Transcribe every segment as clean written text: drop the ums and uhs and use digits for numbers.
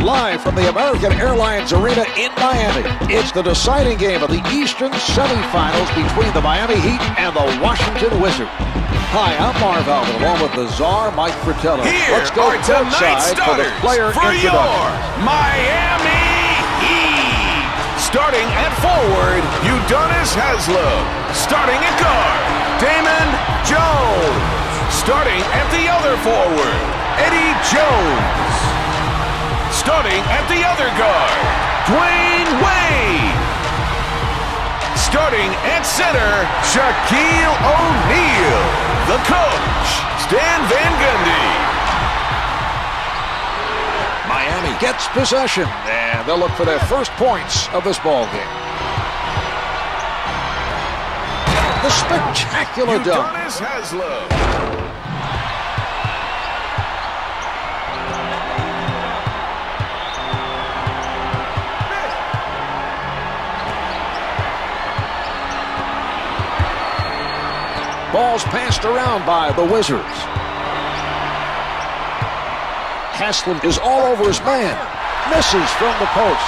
Live from the American Airlines Arena in Miami, it's the deciding game of the Eastern semifinals between the Miami Heat and the Washington Wizards. Hi, I'm Marv Alvin, along with the czar, Mike Fratello. Here Let's go courtside for the player for introduction. Your Miami Heat. Starting at forward, Udonis Haslem. Starting at guard, Damon Jones. Starting at the other forward, Eddie Jones. Starting at the other guard, Dwayne Wade. Starting at center, Shaquille O'Neal. The coach, Stan Van Gundy. Miami gets possession, and they'll look for their first points of this ball game. The spectacular dunk. Udonis Haslem. Ball's passed around by the Wizards. Haslem is all over his man. Misses from the post.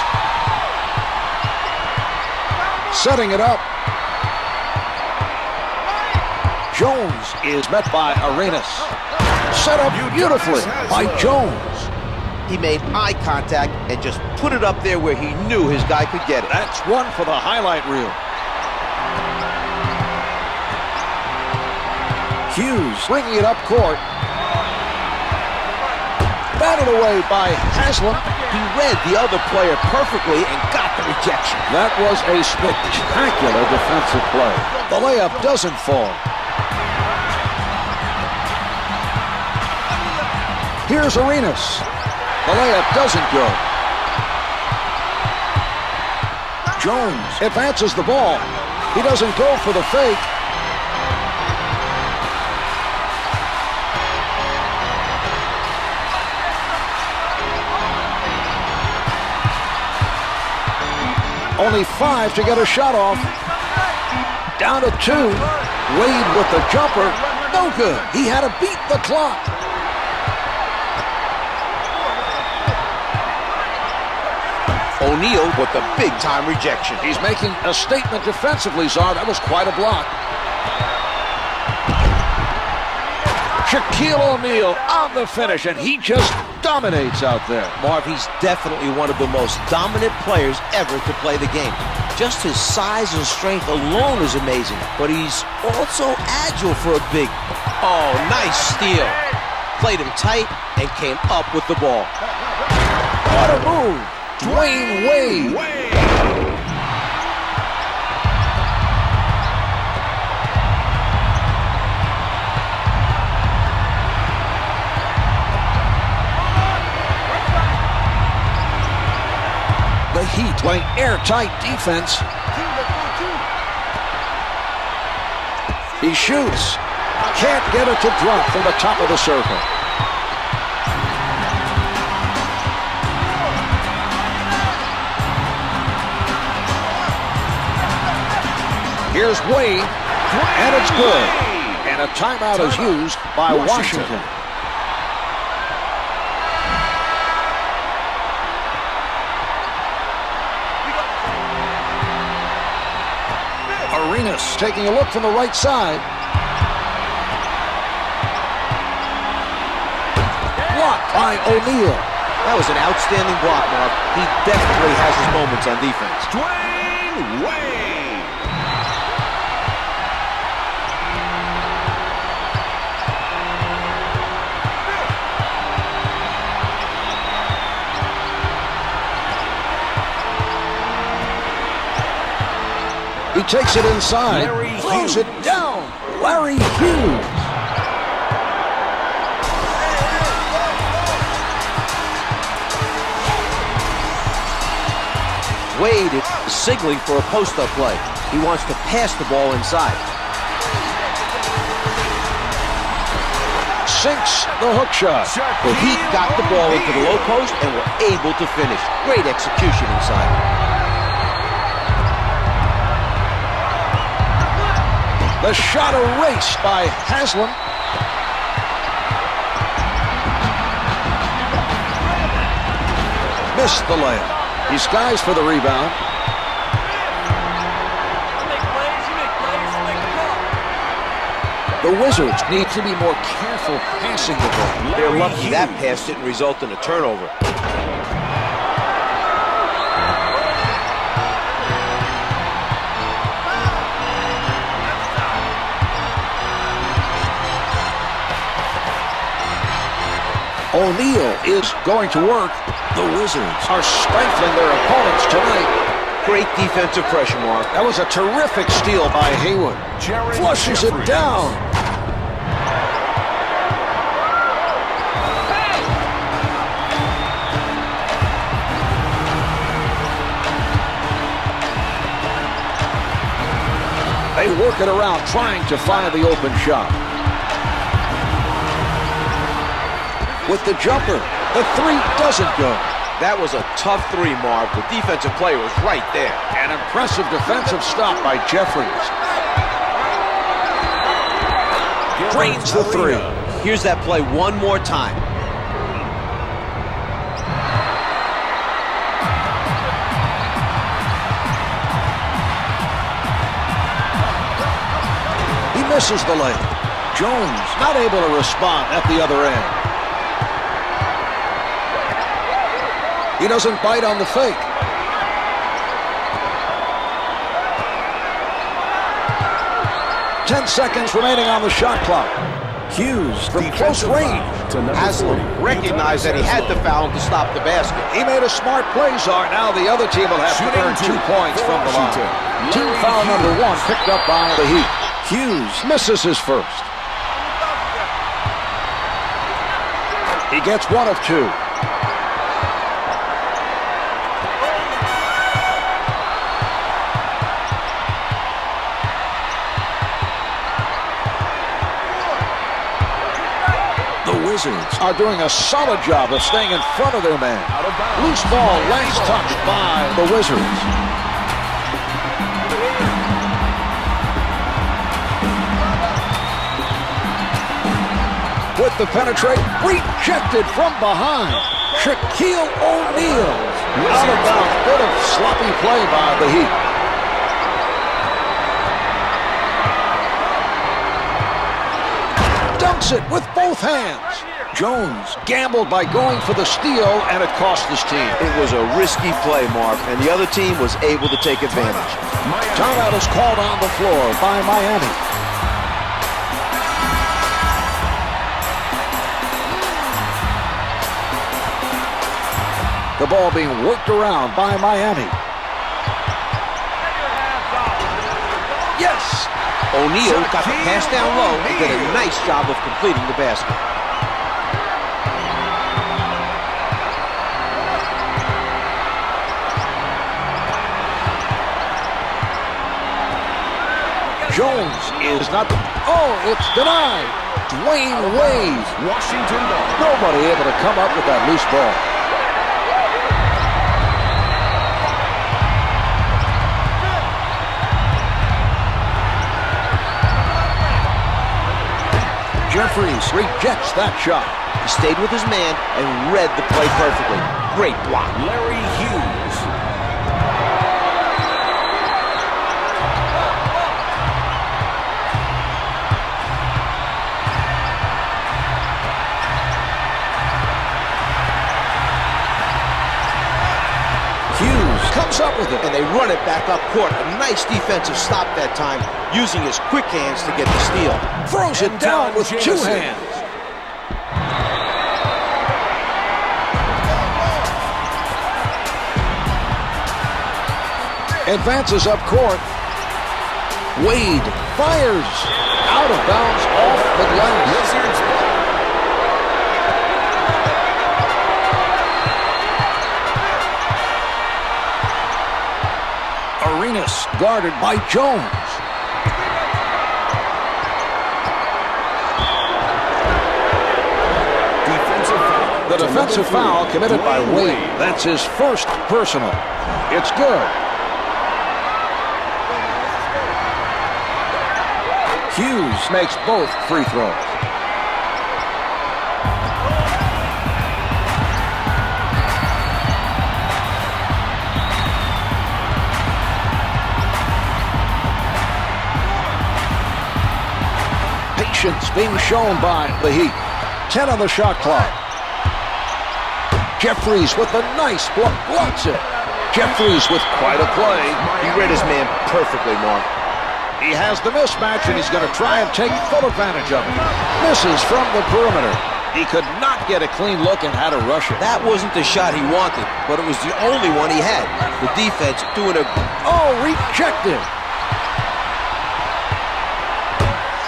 Setting it up. Jones is met by Arenas. Set up beautifully by Jones. He made eye contact and just put it up there where he knew his guy could get it. That's one for the highlight reel. Hughes bringing it up court. Batted away by Haslem. He read the other player perfectly and got the rejection. That was a spectacular defensive play. The layup doesn't fall. Here's Arenas. The layup doesn't go. Jones advances the ball. He doesn't go for the fake. Only 5 to get a shot off. Down to 2. Wade with the jumper. No good. He had to beat the clock. O'Neal with the big-time rejection. He's making a statement defensively, Czar. That was quite a block. Shaquille O'Neal on the finish, and he just dominates out there. Marv, he's definitely one of the most dominant players ever to play the game. Just his size and strength alone is amazing, but he's also agile for a big. Oh, nice steal. Played him tight and came up with the ball. What a move. Dwayne Wade. The Heat playing airtight defense. He shoots. Can't get it to drop from the top of the circle. Here's Wade, and it's good. And a timeout is used by Washington. Arenas taking a look from the right side. Blocked by O'Neal. That was an outstanding block, Mark. He definitely has his moments on defense. Dwayne Wade. He takes it inside, throws it down. Larry Hughes. Wade is signaling for a post-up play. He wants to pass the ball inside. Sinks the hook shot. The Heat got the ball into the low post and were able to finish. Great execution inside. The shot erased by Haslem. missed the layup. He skies for the rebound. The Wizards need to be more careful passing the ball. They're lucky that pass didn't result in a turnover. O'Neal is going to work. The Wizards are stifling their opponents tonight. Great defensive pressure, Mark. That was a terrific steal by Hayward. Flushes it down. They work it around, trying to find the open shot. With the jumper, the three doesn't go. That was a tough three, Marv. The defensive player was right there. An impressive defensive stop by Jeffries. Drains the three. Here's that play one more time. He misses the layup. Jones not able to respond at the other end. He doesn't bite on the fake. Ten seconds remaining on the shot clock. Hughes from close range. Haslam recognized that he had to foul him to stop the basket. He made a smart play, Czar. Now the other team will have to earn 2 points from the line. Team foul number 1 picked up by the Heat. Hughes misses his first. He gets 1 of 2. Wizards are doing a solid job of staying in front of their man. Loose ball, last touch by the Wizards. With the penetrate, rejected from behind. Shaquille O'Neal. Out of bounds. Bit of sloppy play by the Heat. Dunks it with both hands. Jones gambled by going for the steal, and it cost his team. It was a risky play, Mark, and the other team was able to take advantage. Timeout is called on the floor by Miami. The ball being worked around by Miami. Yes! O'Neal got the pass down low and did a nice job of completing the basket. Jones is not... Oh, it's denied. Dwayne Wade. Washington ball. Nobody able to come up with that loose ball. Jeffries rejects that shot. He stayed with his man and read the play perfectly. Great block. Larry Hughes. Hughes comes up with it. And they run it back up court. A nice defensive stop that time, using his quick hands to get the steal. Throws it down with 2 hands. Advances up court. Wade fires. Out of bounds off the glass. Wizards. Arenas guarded by Jones. The defensive foul committed by Wade. That's his first personal. It's good. Hughes makes both free throws. Patience being shown by the Heat. 10 on the shot clock. Jeffries with a nice block. Blocks it. Jeffries with quite a play. He read his man perfectly, Mark. He has the mismatch, and he's going to try and take full advantage of it. Misses from the perimeter. He could not get a clean look and had to rush it. That wasn't the shot he wanted, but it was the only one he had. The defense doing a... Oh, rejected.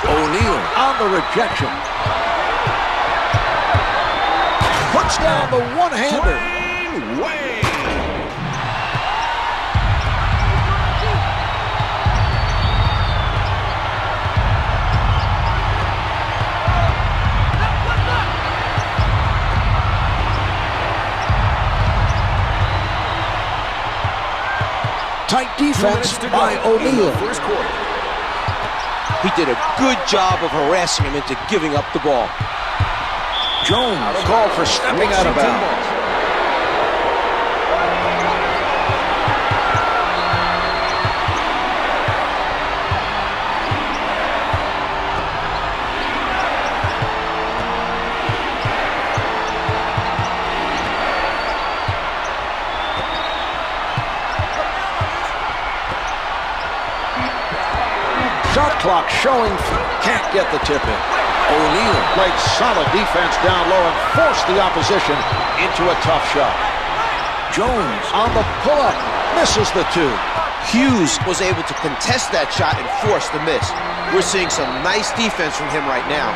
O'Neal on the rejection. Puts down the one-hander. Dwayne Wade. Tight defense by O'Neal. First quarter. He did a good job of harassing him into giving up the ball. Jones called for stepping out of bounds. Shot clock showing, can't get the tip in. O'Neal played solid defense down low and forced the opposition into a tough shot. Jones on the pull-up, misses the two. Hughes was able to contest that shot and force the miss. We're seeing some nice defense from him right now.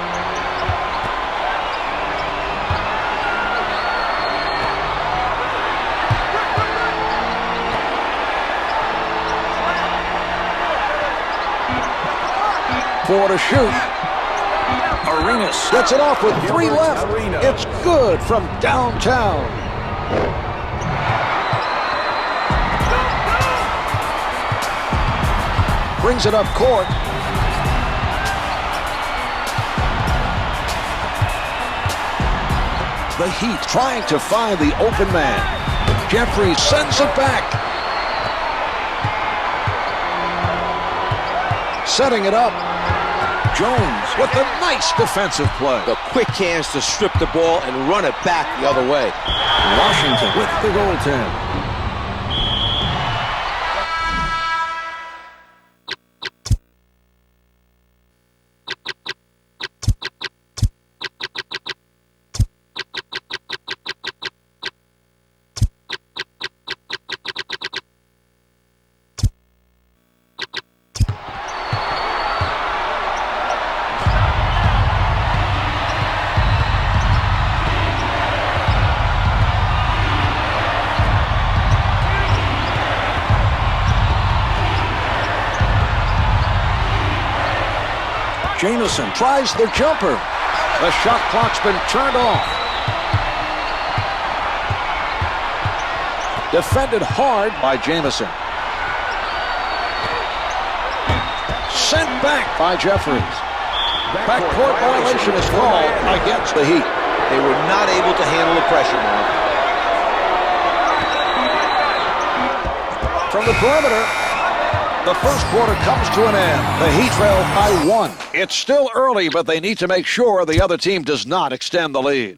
Four to shoot. Arenas gets it off with 3 left. It's good from downtown. Brings it up court. The Heat trying to find the open man. Jeffries sends it back. Setting it up. Jones with a nice defensive play. The quick hands to strip the ball and run it back the other way. Washington with the goaltend. Jamison tries the jumper. The shot clock's been turned off. Defended hard by Jamison. Sent back by Jeffries. Backcourt violation is called against the Heat. They were not able to handle the pressure, Mark. From the perimeter, the first quarter comes to an end. The Heat trail by 1. It's still early, but they need to make sure the other team does not extend the lead.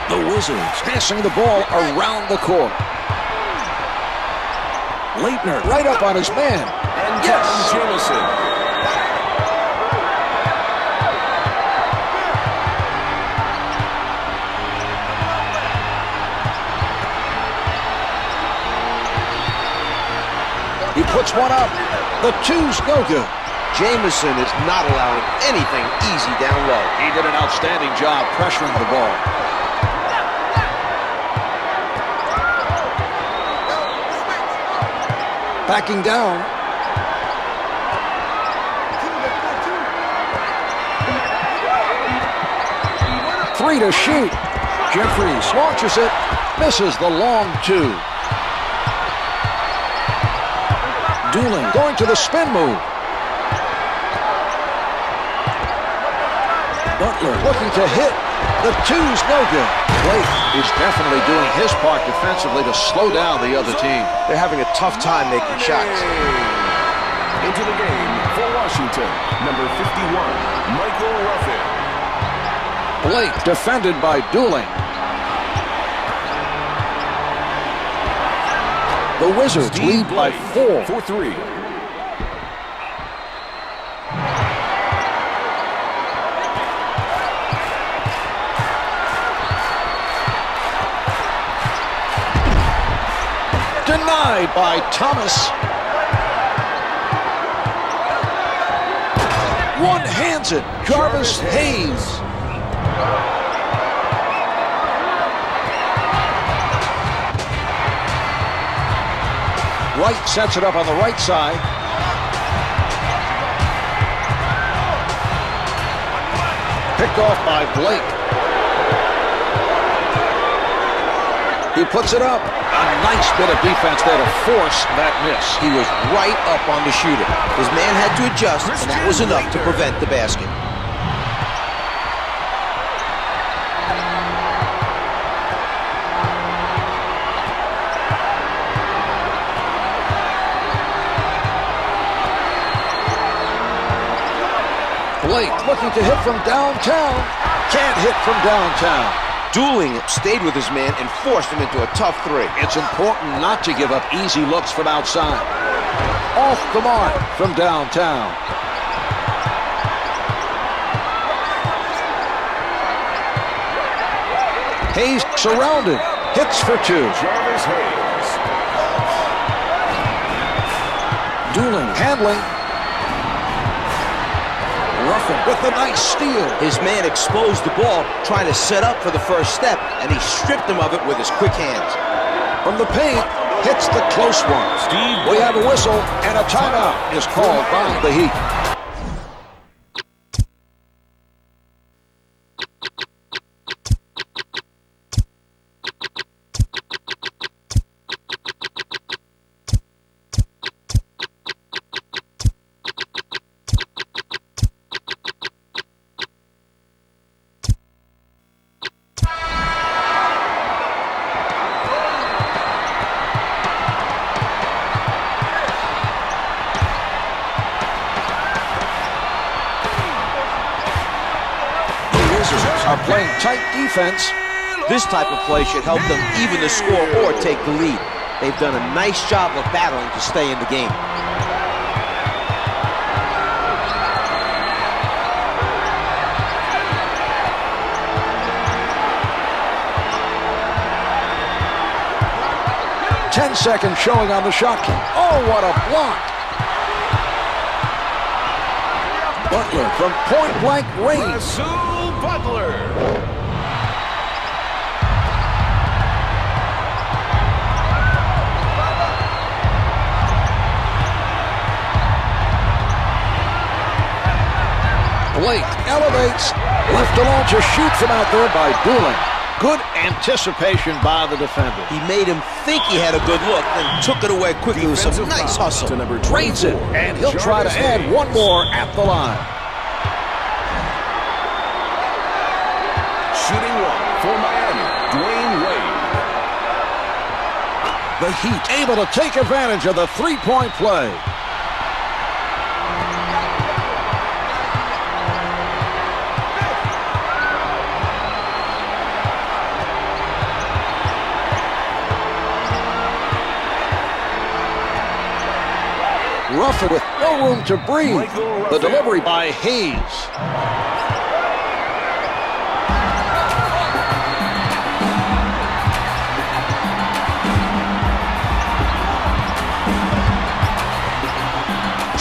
The Wizards passing the ball around the court. Leitner right up on his man. And Yes. Jamison. He puts one up. The two's no good. Jamison is not allowing anything easy down low. He did an outstanding job pressuring the ball. Backing down. three to shoot. Jeffries launches it, misses the long two. Doolin going to the spin move. Butler looking to hit. The two's no good. Blake is definitely doing his part defensively to slow down the other team. They're having a tough time making shots. Into the game for Washington, number 51, Michael Ruffin. Blake defended by Doolin. The Wizards lead by 4. For 3. Denied by Thomas. One hands it. Jarvis Hayes. Wright sets it up on the right side. Picked off by Blake. He puts it up. A nice bit of defense there to force that miss. He was right up on the shooter. His man had to adjust, and that was enough to prevent the basket. Blake looking to hit from downtown. Can't hit from downtown. Doolin stayed with his man and forced him into a tough three. It's important not to give up easy looks from outside. Off the mark from downtown. Hayes surrounded. Hits for two. Jarvis Hayes. Doolin handling. Ruffin with the nice steal. His man exposed the ball, trying to set up for the first step, and he stripped him of it with his quick hands. From the paint, hits the close one. We have a whistle, and a timeout is called by the Heat. Are playing tight defense. This type of play should help them even the score or take the lead. They've done a nice job of battling to stay in the game. Ten-second showing on the shot clock. Oh, what a block. Butler from point-blank range. Butler. Blake elevates. Left alone to shoot from out there by Doolin. Good anticipation by the defender. He made him think he had a good look, then took it away quickly with some nice hustle. Drains it, and he'll try to add one more at the line. Shooting one for Miami, Dwayne Wade. The Heat able to take advantage of the three-point play. Ruffin with no room to breathe. The delivery by Hayes.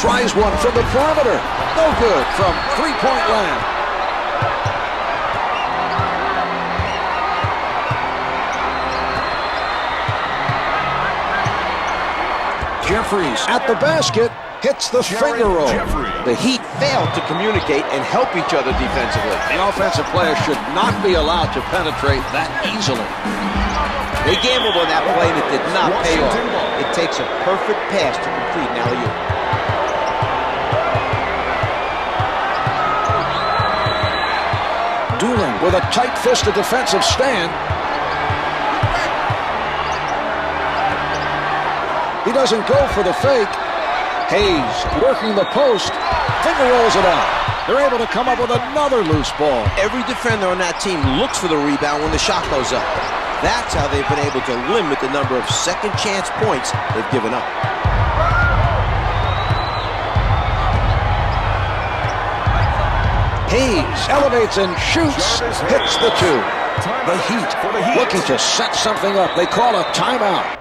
Tries one from the perimeter. No good from three-point land. Jeffries at the basket, hits the finger roll. Jeffries. The Heat failed to communicate and help each other defensively. The offensive player should not be allowed to penetrate that easily. They gambled on that play and it did not pay off. It takes a perfect pass to complete an alley-oop. Doolin with a tight-fisted defensive stand. He doesn't go for the fake. Hayes working the post. Finger rolls it out. They're able to come up with another loose ball. Every defender on that team looks for the rebound when the shot goes up. That's how they've been able to limit the number of second chance points they've given up. Hayes elevates and shoots. Hits the two. The Heat looking to set something up. They call a timeout.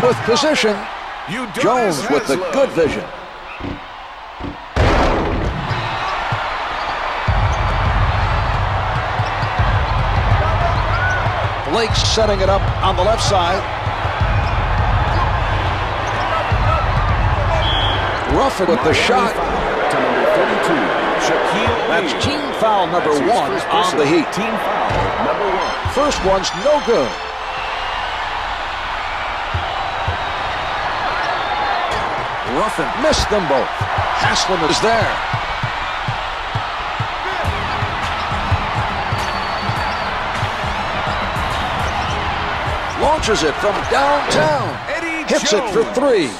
With position, Jones with the good vision. Blake setting it up on the left side. Ruffin with the shot. To number 32, Shaquille That's O'Neal. team foul number one on the Heat. Team foul number 1. First one's no good. Ruffin missed them both. Haslam is there. Launches it from downtown. Hits it for three.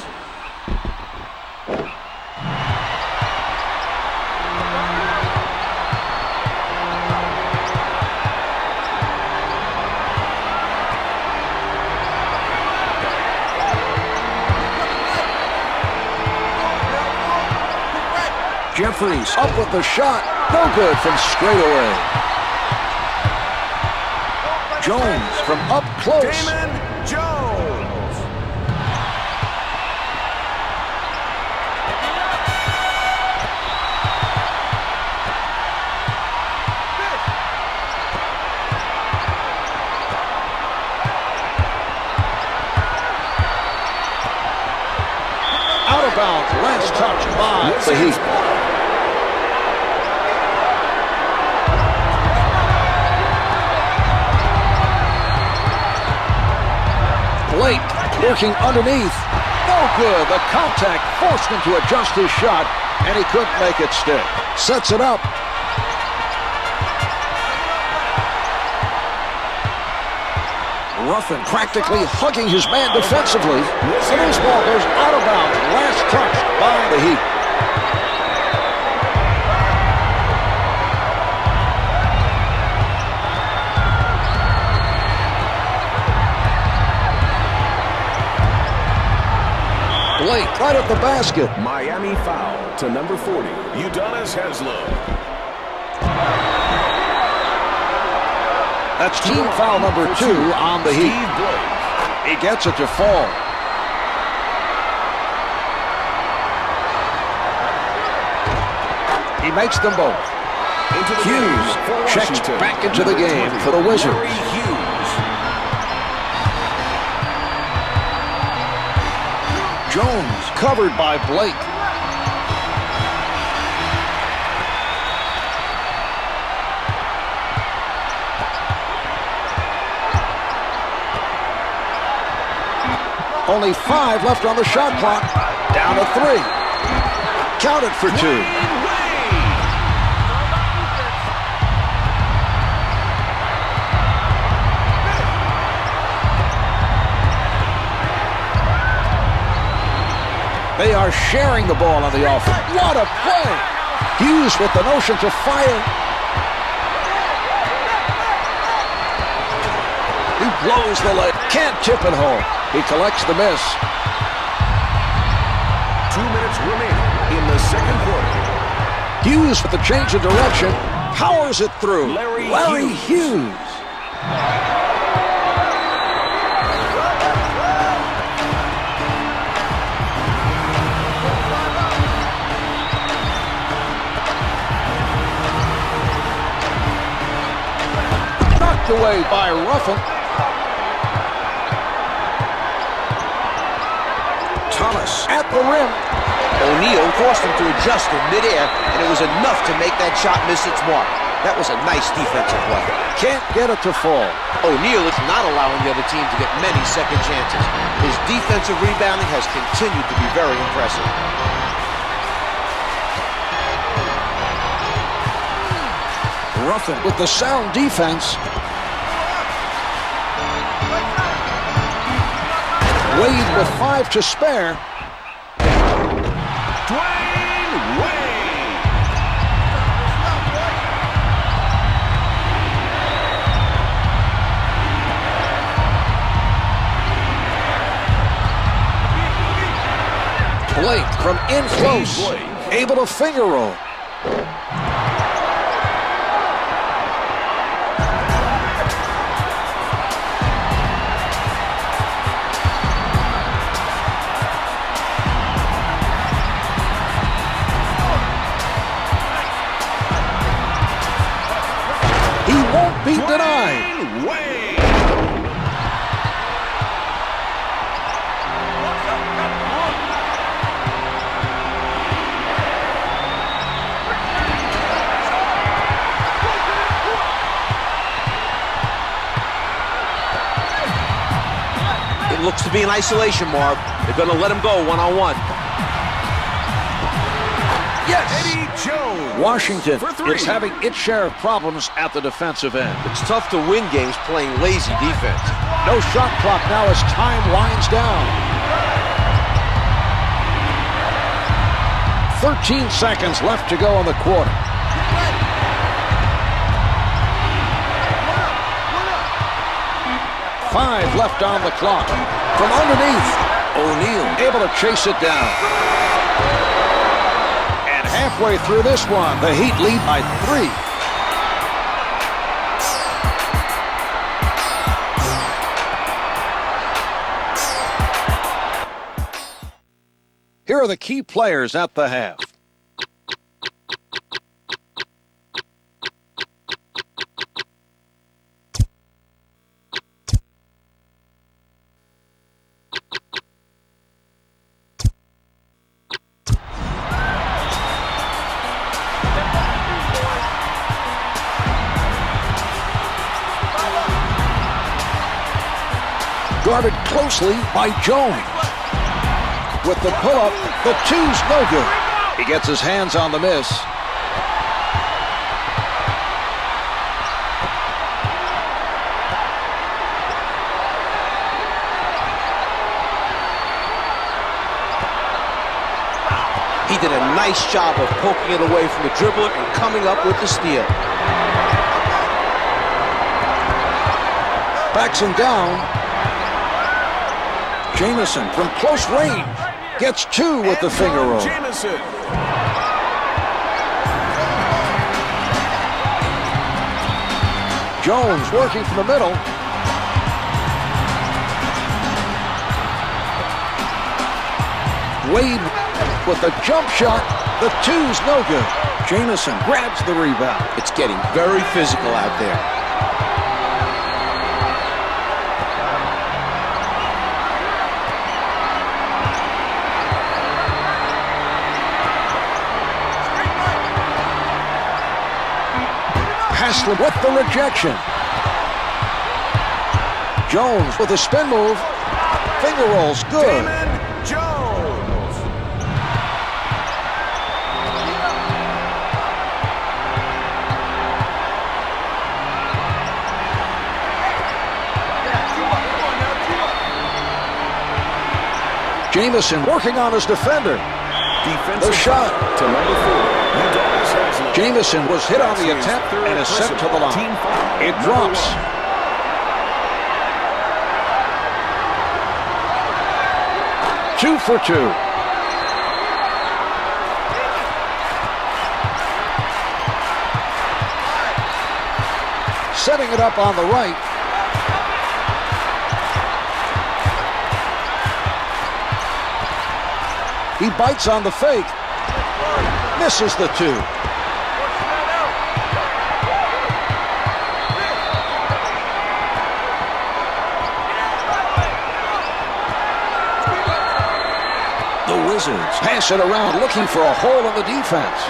Jeffries up with the shot. No good from straight away. Jones from up close. Damon Jones. Out of bounds. Last touch by the Heat. Blake working underneath. No good. The contact forced him to adjust his shot, and he couldn't make it stick. Sets it up. Ruffin practically hugging his man defensively. And this ball goes out of bounds. Last touch by the Heat. Blake right at the basket. Miami foul to number 40, Udonis Haslem. That's team foul number 2 on the Heat. He gets it to fall. He makes them both. Hughes checks back into the game for the Wizards. Jones covered by Blake. Only 5 left on the shot clock. Down to 3. Counted for 2. They are sharing the ball on the offense. What a play! Hughes with the notion to fire. He blows the leg. Can't tip it home. He collects the miss. 2 minutes remaining in the second quarter. Hughes with the change of direction. Powers it through. Larry Hughes. Knocked away by Ruffin. Thomas at the rim. O'Neal forced him to adjust in midair, and it was enough to make that shot miss its mark. That was a nice defensive play. Can't get it to fall. O'Neal is not allowing the other team to get many second chances. His defensive rebounding has continued to be very impressive. Ruffin with the sound defense. Wade with 5 to spare. Dwayne Wade. Blake from in close. Able to finger roll. Be denied. Wade. It looks to be an isolation, Marv. They're going to let him go one-on-one. Yes! Eddie Jones. Washington for 3. is having its share of problems at the defensive end. It's tough to win games playing lazy defense. No shot clock now as time winds down. 13 seconds left to go in the quarter. Five left on the clock. From underneath, O'Neal able to chase it down. And halfway through this one, the Heat lead by 3. Here are the key players at the half. Guarded closely by Jones. With the pull-up, the two's no good. He gets his hands on the miss. He did a nice job of poking it away from the dribbler and coming up with the steal. Backs him down. Jamison from close range gets 2 with the finger roll. Jamison. Jones working from the middle. Wade with the jump shot. The two's no good. Jamison grabs the rebound. It's getting very physical out there. Haslem with the rejection. Jones with a spin move. Finger rolls good. Damon Jones. Jamison working on his defender. Defensive The shot. To number 4. Jamison was hit on the attempt and is sent to the line. It drops. Two for 2. setting it up on the right. He bites on the fake. Misses the two. The Wizards pass it around, looking for a hole in the defense.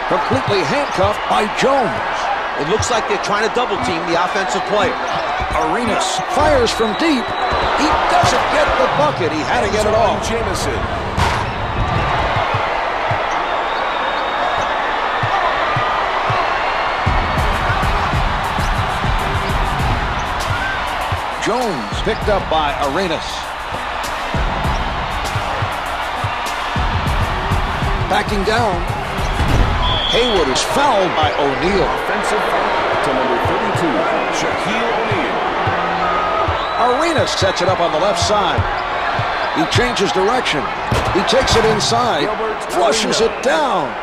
Completely handcuffed by Jones. It looks like they're trying to double team the offensive player. Arenas fires from deep. He doesn't get the bucket. He had to get it off. Jamison. Jones picked up by Arenas. Backing down. Hayward is fouled by O'Neal. Offensive foul to number 32, Shaquille O'Neal. Arenas sets it up on the left side. He changes direction. He takes it inside. Flushes it down.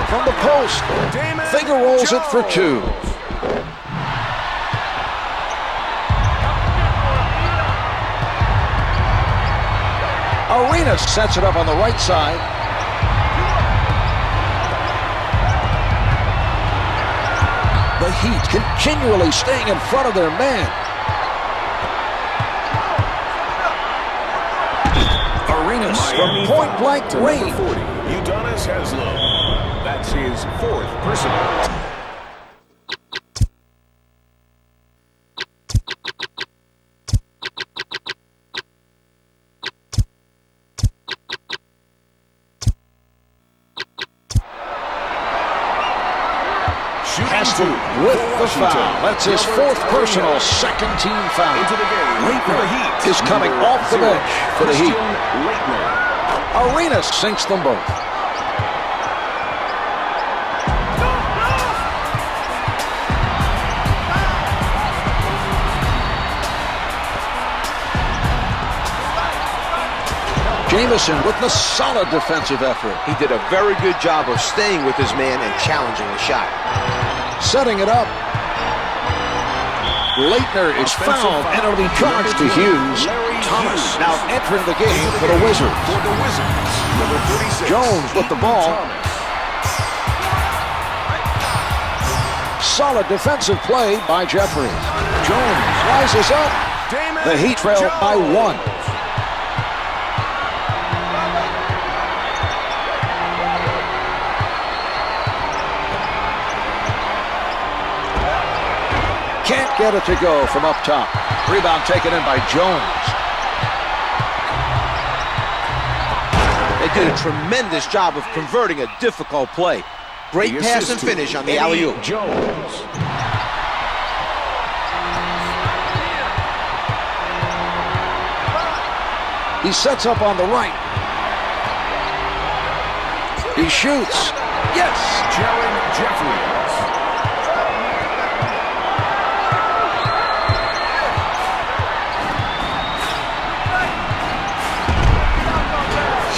From the post, finger rolls it for two. Arenas sets it up on the right side. The Heat continually staying in front of their man. Arenas from point-blank range. 40, Udonis Haslam. That's his fourth personal. Heston with the foul. That's his fourth personal, second team foul. Into the game. Leitner is coming off the bench for the Heat. Arenas sinks them both. Jamison with the solid defensive effort. He did a very good job of staying with his man and challenging the shot. Setting it up. Leitner is fouled and it'll be charged to Hughes. Thomas now entering the game for the Wizards. Number 36, Jones with the ball. Solid defensive play by Jeffries. Jones rises up. The Heat trail by one. Can't get it to go from up top. Rebound taken in by Jones. They did a tremendous job of converting a difficult play. Great pass and finish on the alley-oop. Jones. He sets up on the right. He shoots. Yes! Jaron Jeffries.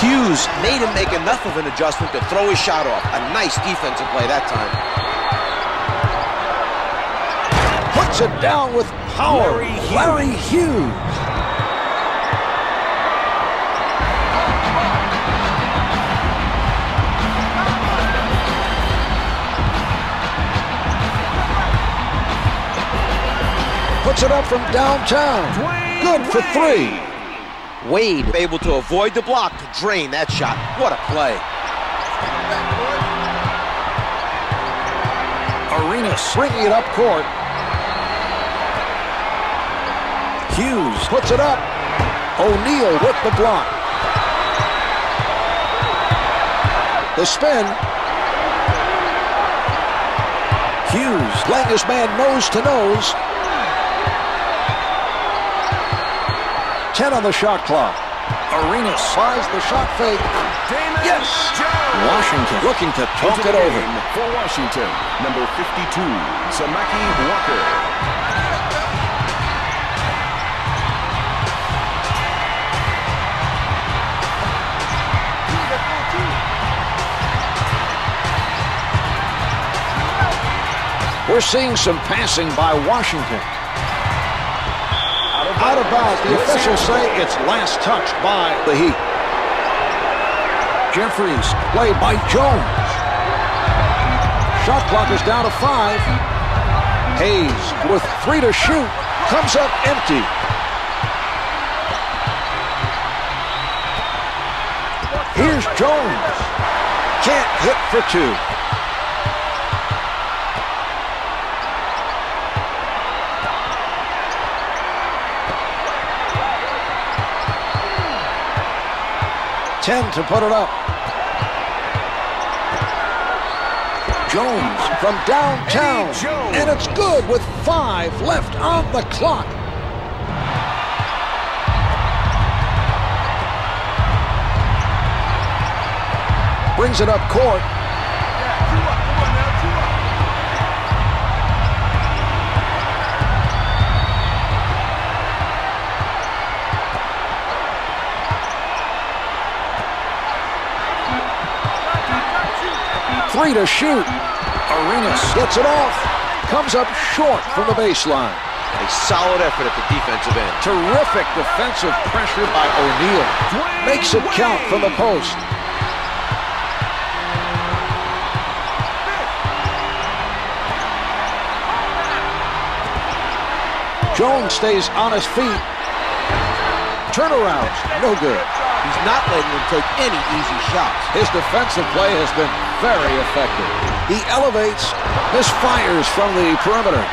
Hughes made him make enough of an adjustment to throw his shot off. A nice defensive play that time. Puts it down with power. Larry Hughes. Puts it up from downtown. Good for three. Wade able to avoid the block to drain that shot. What a play. Arenas bringing it up court. Hughes puts it up. O'Neal with the block. The spin. Hughes playing his man nose to nose. 10 on the shot clock. Arenas fires the shot fake. Yes! Washington looking to talk it over. For Washington, number 52, Samaki Walker. We're seeing some passing by Washington. Out of bounds. The officials say it's last touched by the Heat. Jeffries played by Jones. Shot clock is down to 5. Hayes with 3 to shoot. Comes up empty. Here's Jones. Can't hit for 2. To put it up. Jones from downtown. And it's good with 5 left on the clock. Brings it up court. Three to shoot. Arenas gets it off. Comes up short from the baseline. A solid effort at the defensive end. Terrific defensive pressure by O'Neal. Makes it count from the post. Jones stays on his feet. Turnarounds, no good. He's not letting them take any easy shots. His defensive play has been very effective. He elevates, misfires from the perimeter.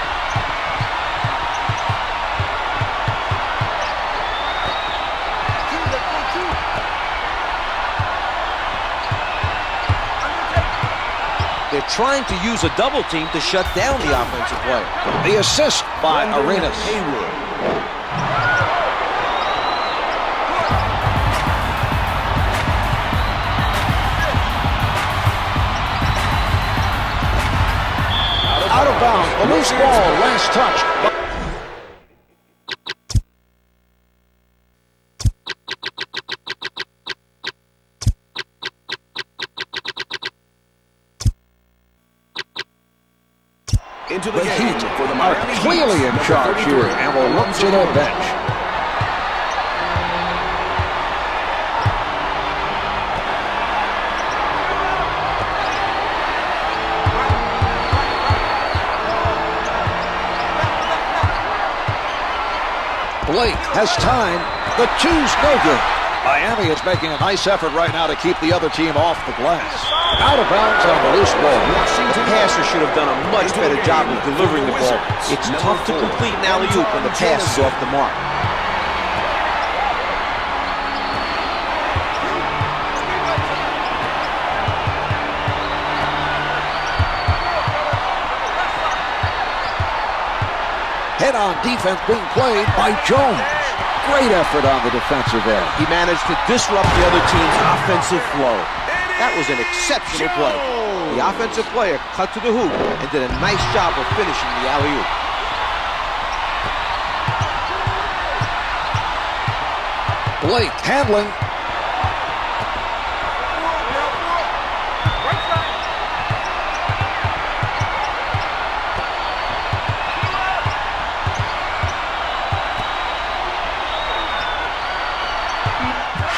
They're trying to use a double team to shut down the offensive player. The assist by Arenas. Out of bounds, a loose ball, last touch. Into The Heat are clearly in charge here and will look to their bench. Blake has time. The two's no good. Miami is making a nice effort right now to keep the other team off the glass. Out of bounds on the loose ball. The passer should have done a much better job of delivering the ball. It's tough to complete an alley-oop when the pass is off the mark. Head-on defense being played by Jones. Great effort on the defensive end. He managed to disrupt the other team's offensive flow. That was an exceptional play. The offensive player cut to the hoop and did a nice job of finishing the alley-oop. Blake handling.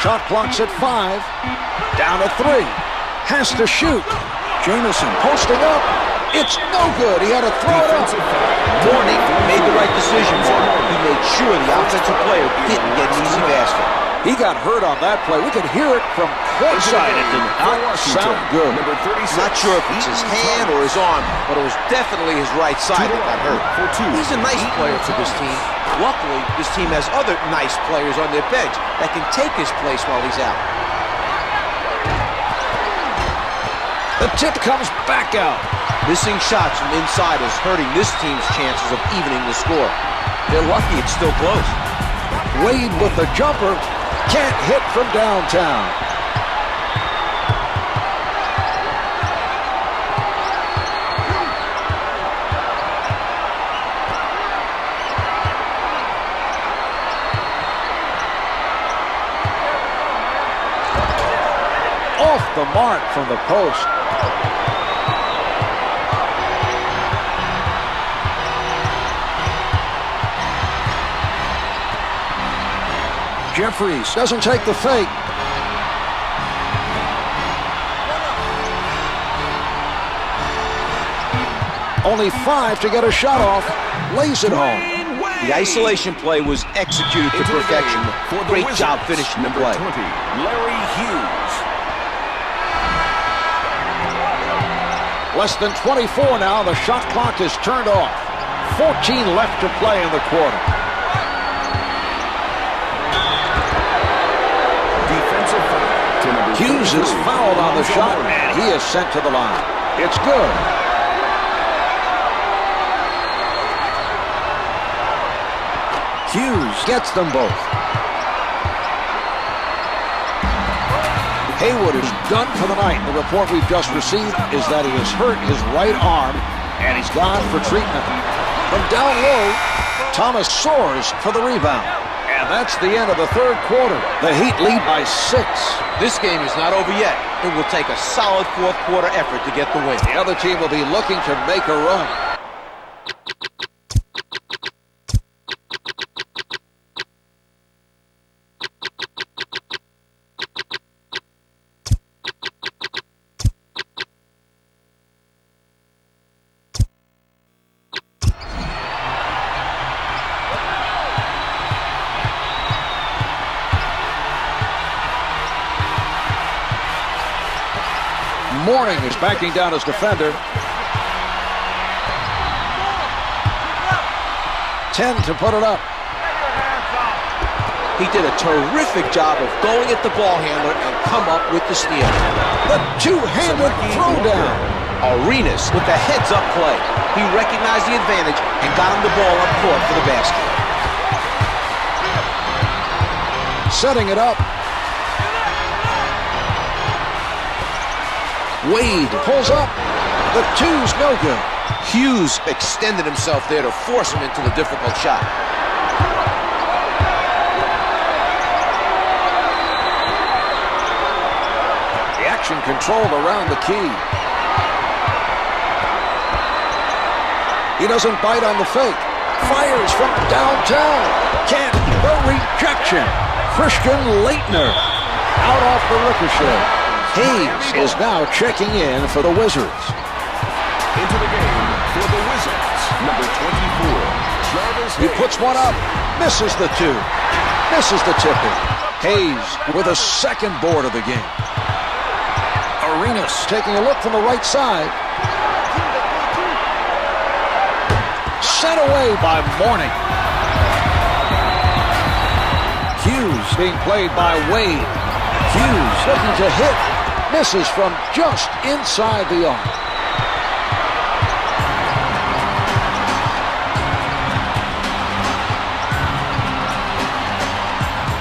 Shot clock's at 5. Down to 3. Has to shoot. Jamison posting up. It's no good. He had to throw it up. Mourning made the right decisions. He made sure the offensive player didn't get an easy basket. He got hurt on that play. We could hear it from courtside. It did not sound good. Not sure if it's his hand or his arm, but it was definitely his right side that got hurt. He's a nice player for this team. Luckily, this team has other nice players on their bench that can take his place while he's out. The tip comes back out. Missing shots from inside is hurting this team's chances of evening the score. They're lucky it's still close. Wade with the jumper. Can't hit from downtown. Off the mark from the post. Jeffries doesn't take the fake. Only 5 to get a shot off. Lays it home. The isolation play was executed to perfection. Great job finishing the play. 20, Larry Hughes. Less than 24 now. The shot clock is turned off. 14 left to play in the quarter. Defensive foul to number Hughes is 33, fouled on the shot, and he is sent to the line. It's good. Hughes gets them both. Haywood is done for the night. The report we've just received is that he has hurt his right arm, and he's gone for treatment. From down low, Thomas soars for the rebound. And that's the end of the third quarter. The Heat lead by 6. This game is not over yet. It will take a solid fourth quarter effort to get the win. The other team will be looking to make a run. Mourning is backing down his defender. 10 to put it up. He did a terrific job of going at the ball handler and come up with the steal. The two-handed throwdown. Arenas with the heads-up play. He recognized the advantage and got him the ball up court for the basket. Setting it up. Wade pulls up. The two's no good. Hughes extended himself there to force him into the difficult shot. The action controlled around the key. He doesn't bite on the fake. Fires from downtown. Can't. The rejection. Christian Laettner out off the ricochet. Hayes is now checking in for the Wizards. Into the game for the Wizards, number 24, Travis He Hayes. puts one up, misses the two, misses the tip-in. Hayes with a second board of the game. Arenas taking a look from the right side. Sent away by Mourning. Hughes being played by Wade. Hughes looking to hit. Misses from just inside the arc.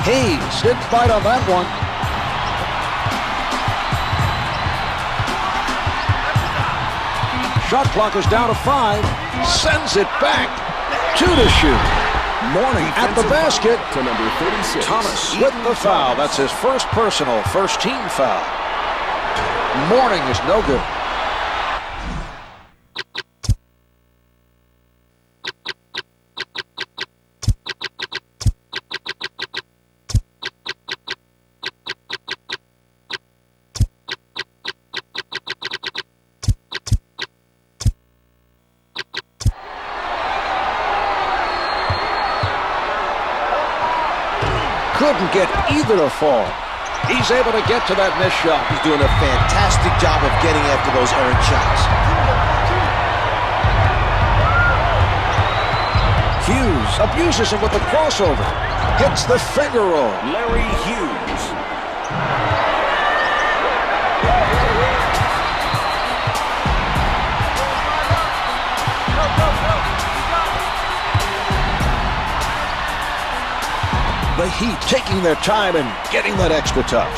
Hayes didn't bite on that one. Shot clock is down to 5. Sends it back. 2 to shoot. Mourning at the basket. To number 36, Thomas with the foul. That's his first personal, first team foul. Mourning is no good. Couldn't get either to fall. He's able to get to that missed shot. He's doing a fantastic job of getting after those errant shots. Hughes abuses him with the crossover. Hits the finger roll. Larry Hughes. The Heat taking their time and getting that extra touch.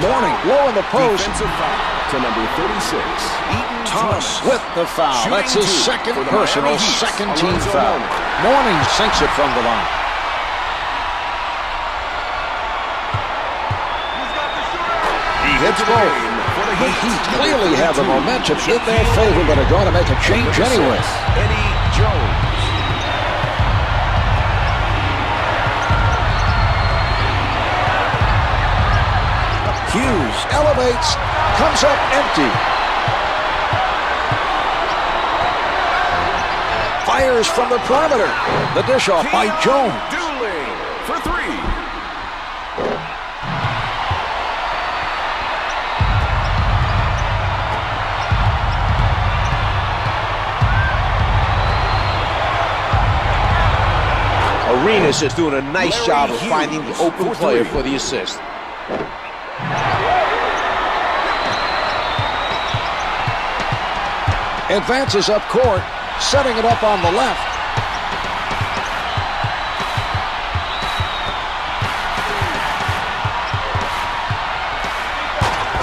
Mourning low in the post. Defensive foul to number 36, Eaton Thomas with the foul. That's his second for the personal, Miami Heat. second team Alonzo foul. Mourning. Mourning sinks it from the line. He hits Into the both. game for the The Heat clearly have the momentum in their favor, but are going to make a change anyway. Eddie Jones. Hughes elevates, comes up empty. Fires from the perimeter. The dish off by Jones. Dooley for three. Arenas is doing a nice job of finding the open player for the assist. Advances up court, setting it up on the left.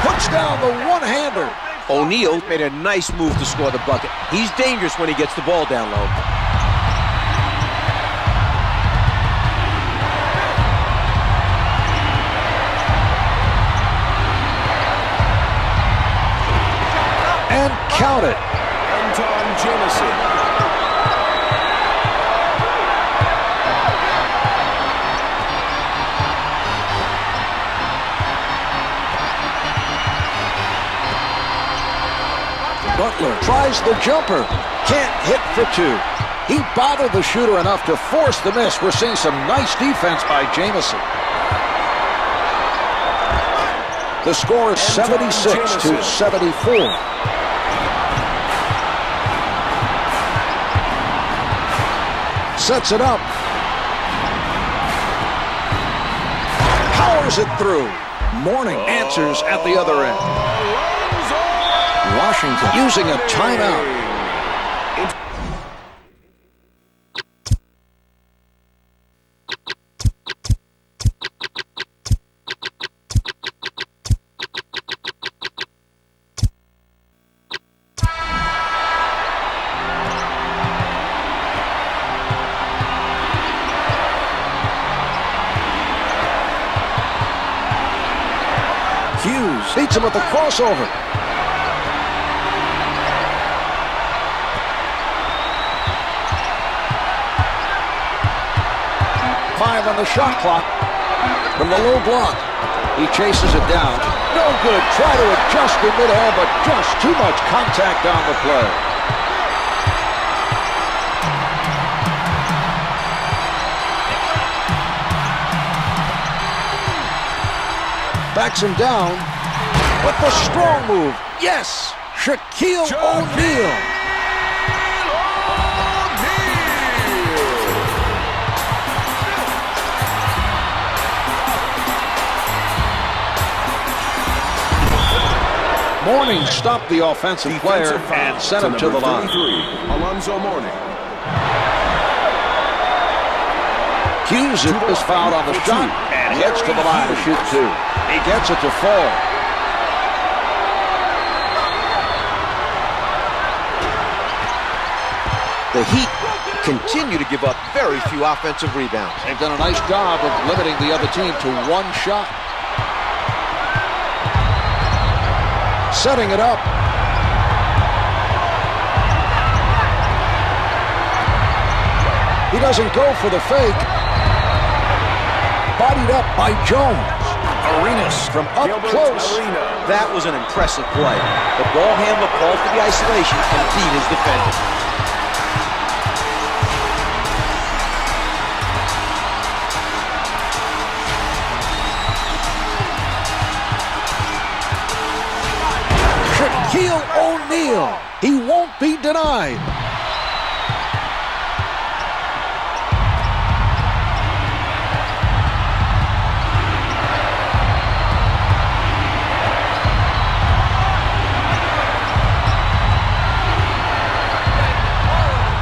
Puts down the one-hander. O'Neal made a nice move to score the bucket. He's dangerous when he gets the ball down low. And count it. Anton Jamison. Butler tries the jumper. Can't hit for two. He bothered the shooter enough to force the miss. We're seeing some nice defense by Jamison. The score is 76 to 74. Sets it up. Powers it through. Mourning answers at the other end. Washington using a timeout. Hughes beats him with the crossover. Five on the shot clock from the low block. He chases it down. No good. Try to adjust in midair, but just too much contact on the play. Backs him down with the strong move. Yes! Shaquille O'Neal. Mourning stopped the offensive player and sent him to the line. Alonzo Mourning. Hughes is fouled on the shot and gets to the line to shoot two. He gets it to fall. The Heat continue to give up very few offensive rebounds. They've done a nice job of limiting the other team to one shot. Setting it up. He doesn't go for the fake. Bodied up by Jones. Arenas from up close. That was an impressive play. The ball handler called for the isolation and beat his defender. Shaquille O'Neal. He won't be denied.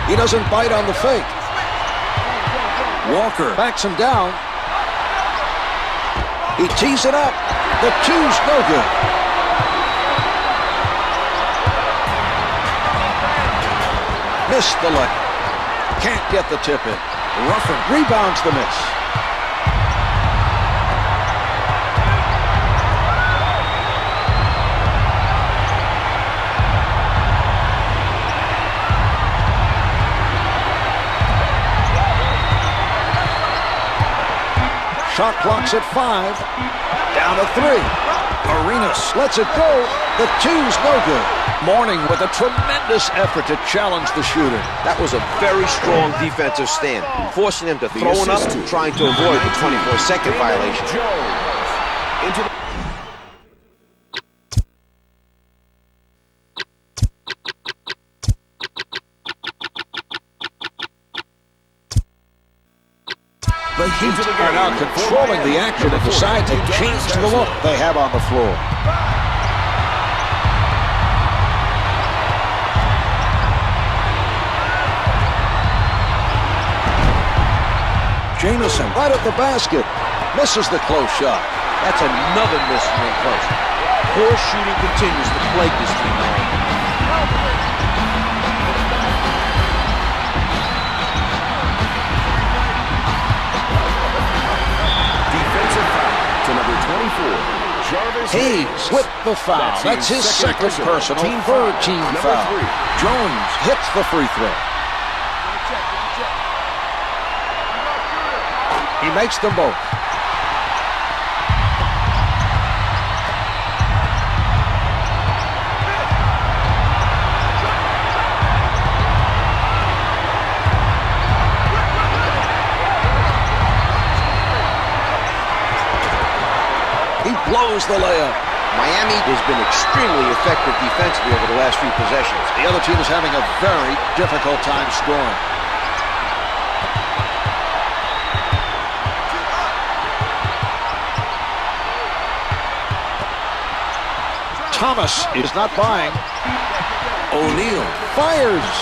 He doesn't bite on the fake. Walker backs him down. He tees it up. The two's no good. Missed the leg. Can't get the tip in. Ruffin rebounds the miss. Shot clock's at 5. Down to 3. Arenas lets it go. The 2's no good. Mourning with a tremendous effort to challenge the shooter. That was a very strong defensive stand, forcing him to throw it up, trying to avoid the 24-second violation. Into the The Heat are now controlling the action and decide to change the look they have on the floor. Jamison right at the basket. Misses the close shot. That's another miss from in close. Poor shooting continues to plague this team now. defensive foul to number 24. Jarvis Hayes with the foul. That's his second personal, third team foul. Jones hits the free throw. He makes them both. He blows the layup. Miami has been extremely effective defensively over the last few possessions. The other team is having a very difficult time scoring. Thomas is not buying. O'Neal fires.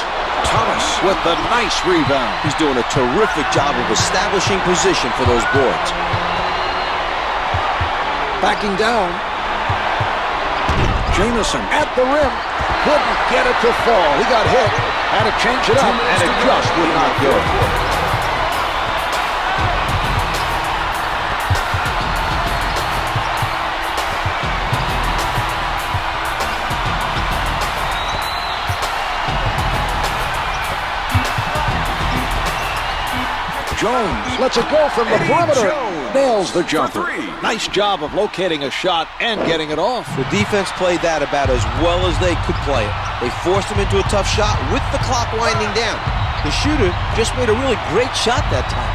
Thomas with the nice rebound. He's doing a terrific job of establishing position for those boards. Backing down. Jamison at the rim. Couldn't get it to fall. He got hit. Had to change it up, and it just would not go. Jones lets it go from the perimeter. Nails the jumper. Nice job of locating a shot and getting it off. The defense played that about as well as they could play it. They forced him into a tough shot with the clock winding down. The shooter just made a really great shot that time.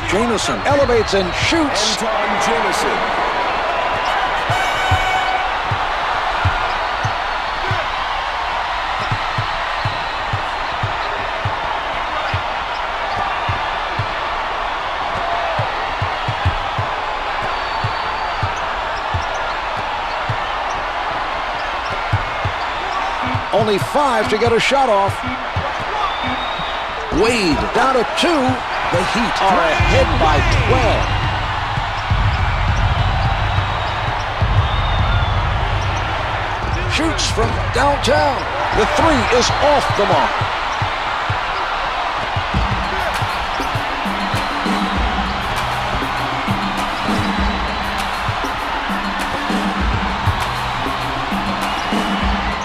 Jamison elevates and shoots. Anton Jamison. Only 5 to get a shot off. Wade down to 2. The Heat are ahead by 12. Shoots from downtown. The 3 is off the mark.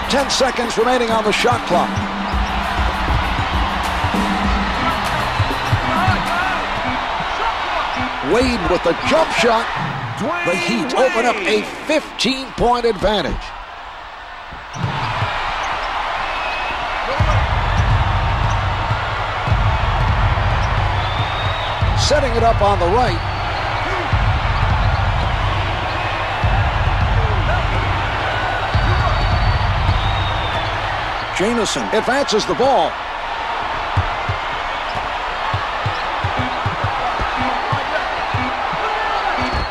Ten seconds remaining on the shot clock. Wade with the jump shot. The Heat open up a 15-point advantage. Setting it up on the right. Jamison advances the ball.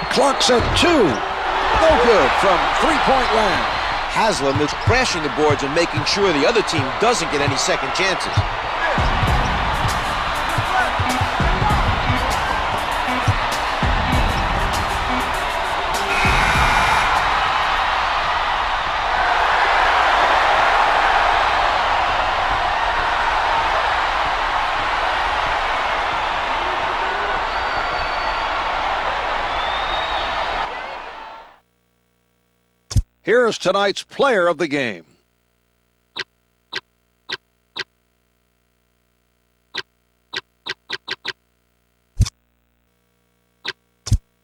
Clock's at 2. No good from three-point land. Haslam is crashing the boards and making sure the other team doesn't get any second chances. Here's tonight's player of the game.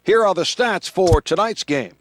Here are the stats for tonight's game.